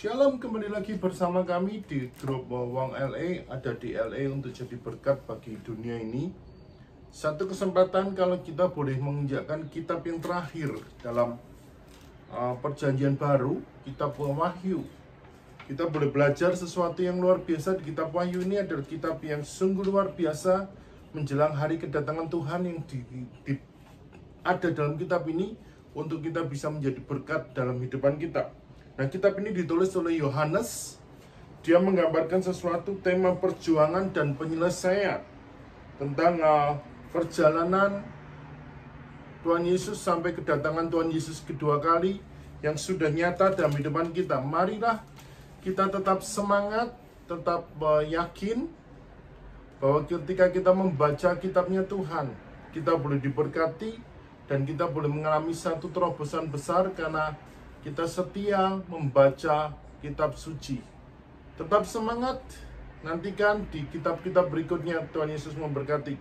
Shalom, kembali lagi bersama kami di grup Wong LA. Ada di LA untuk jadi berkat bagi dunia ini. Satu kesempatan kalau kita boleh menginjakkan kitab yang terakhir dalam perjanjian baru, kitab Wahyu. Kita boleh belajar sesuatu yang luar biasa di kitab Wahyu ini. Adalah kitab yang sungguh luar biasa menjelang hari kedatangan Tuhan yang ada dalam kitab ini untuk kita bisa menjadi berkat dalam hidupan kita. Nah, kitab ini ditulis oleh Yohanes. Dia menggambarkan sesuatu tema perjuangan dan penyelesaian tentang perjalanan Tuhan Yesus sampai kedatangan Tuhan Yesus kedua kali yang sudah nyata dalam hidupan kita. Marilah kita tetap semangat, tetap yakin bahwa ketika kita membaca kitabnya Tuhan, kita boleh diberkati dan kita boleh mengalami satu terobosan besar karena kita setia membaca kitab suci. Tetap semangat, nantikan di kitab-kitab berikutnya. Tuhan Yesus memberkati.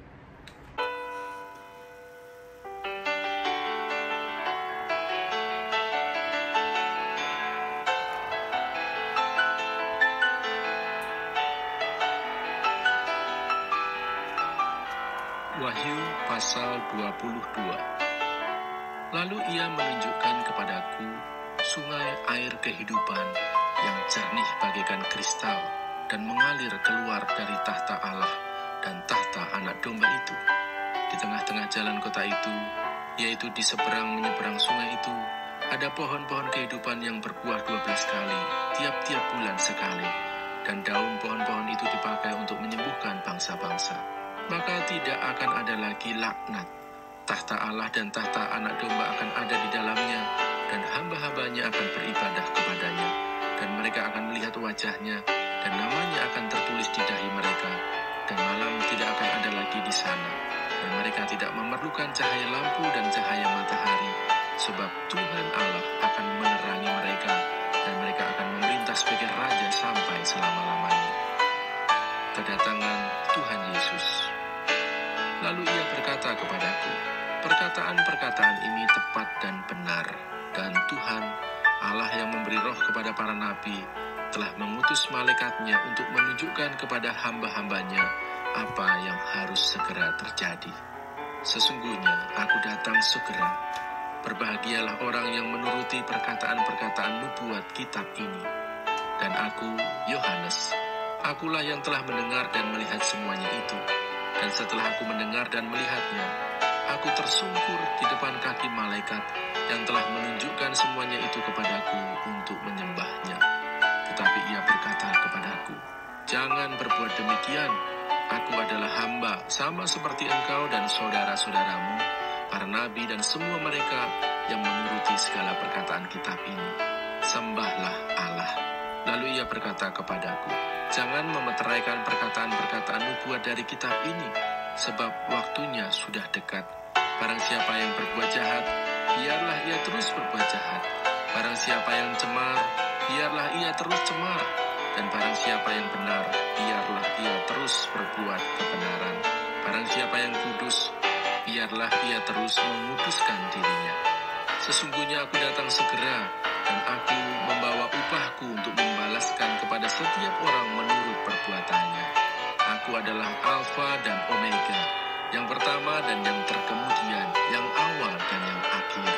Wahyu pasal 22. Lalu ia menunjukkan kepadaku sungai air kehidupan yang jernih bagaikan kristal dan mengalir keluar dari tahta Allah dan tahta anak domba itu. Di tengah-tengah jalan kota itu, yaitu di seberang menyeberang sungai itu, ada pohon-pohon kehidupan yang berbuah 12 kali, tiap-tiap bulan sekali, dan daun pohon-pohon itu dipakai untuk menyembuhkan bangsa-bangsa. Maka tidak akan ada lagi laknat. Tahta Allah dan tahta anak domba akan ada di dalamnya, dan hamba-hambanya akan beribadah kepadanya, dan mereka akan melihat wajahnya, dan namanya akan tertulis di dahi mereka, dan malam tidak akan ada lagi di sana, dan mereka tidak memerlukan cahaya lampu dan cahaya matahari, sebab Tuhan Allah akan menerangi mereka, dan mereka akan memerintah sebagai raja sampai selama-lamanya. Kedatangan Tuhan Yesus. Lalu ia berkata kepadaku, perkataan-perkataan ini tepat dan benar, dan Tuhan, Allah yang memberi roh kepada para nabi, telah mengutus malaikatnya untuk menunjukkan kepada hamba-hambanya apa yang harus segera terjadi. Sesungguhnya aku datang segera. Berbahagialah orang yang menuruti perkataan-perkataan nubuat kitab ini. Dan aku, Yohanes, akulah yang telah mendengar dan melihat semuanya itu. Dan setelah aku mendengar dan melihatnya, aku tersungkur di depan kaki malaikat yang telah menunjukkan semuanya itu kepadaku untuk menyembahnya. Tetapi ia berkata kepadaku, jangan berbuat demikian. Aku adalah hamba, sama seperti engkau dan saudara-saudaramu, para nabi dan semua mereka yang menuruti segala perkataan kitab ini. Sembahlah Allah. Lalu ia berkata kepadaku, jangan memeteraikan perkataan-perkataan nubuat dari kitab ini, sebab waktunya sudah dekat. Barang siapa yang berbuat jahat, biarlah ia terus berbuat jahat. Barang siapa yang cemar, biarlah ia terus cemar. Dan barang siapa yang benar, biarlah ia terus berbuat kebenaran. Barang siapa yang kudus, biarlah ia terus menguduskan dirinya. Sesungguhnya aku datang segera, dan aku membawa upahku untuk membalaskan kepada setiap orang menurut perbuatannya. Aku adalah Alfa dan Omega, yang pertama dan yang terkemudian, yang awal dan yang akhir.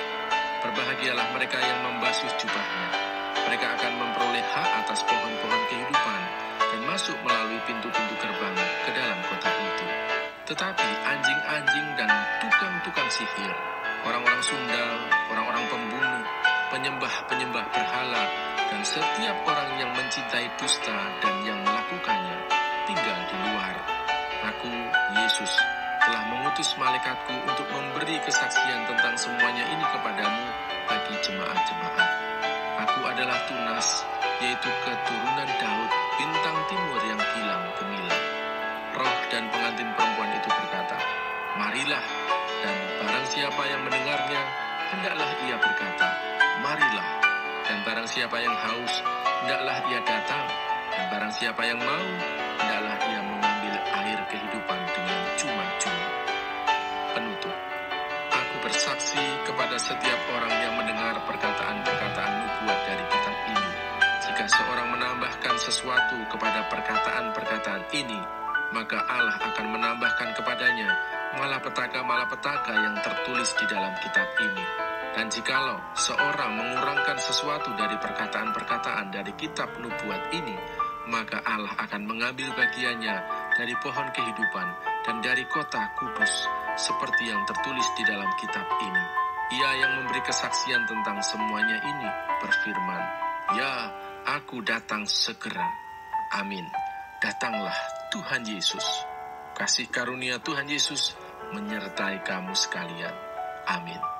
Berbahagialah mereka yang membasuh jubahnya. Mereka akan memperoleh hak atas pohon-pohon kehidupan dan masuk melalui pintu-pintu gerbang ke dalam kota itu. Tetapi anjing-anjing dan tukang-tukang sihir, orang-orang sundal, orang-orang pembunuh, penyembah-penyembah berhala, dan setiap orang yang mencintai dusta dan yang melakukannya, tinggal di luar. Aku, Yesus, telah mengutus malaikatku untuk memberi kesaksian tentang semuanya ini kepadamu bagi jemaat-jemaat. Aku adalah Tunas, yaitu keturunan Daud, bintang timur yang hilang gemilang. Roh dan pengantin perempuan itu berkata, marilah, dan barang siapa yang mendengarnya, hendaklah ia berkata, marilah. Dan barang siapa yang haus, hendaklah ia datang. Dan barang siapa yang mau, hendaklah ia mengambil air kehidupan dengan cuma-cuma. Penutup. Aku bersaksi kepada setiap orang yang mendengar perkataan-perkataan nubuat dari kitab ini. Jika sesuatu kepada perkataan-perkataan ini, maka Allah akan menambahkan kepadanya malapetaka-malapetaka yang tertulis di dalam kitab ini. Dan jikalau seorang mengurangkan sesuatu dari perkataan-perkataan dari kitab nubuat ini, maka Allah akan mengambil bagiannya dari pohon kehidupan dan dari kota kudus, seperti yang tertulis di dalam kitab ini. Ia yang memberi kesaksian tentang semuanya ini berfirman, "Ya, aku datang segera." Amin. Datanglah Tuhan Yesus. Kasih karunia Tuhan Yesus menyertai kamu sekalian. Amin.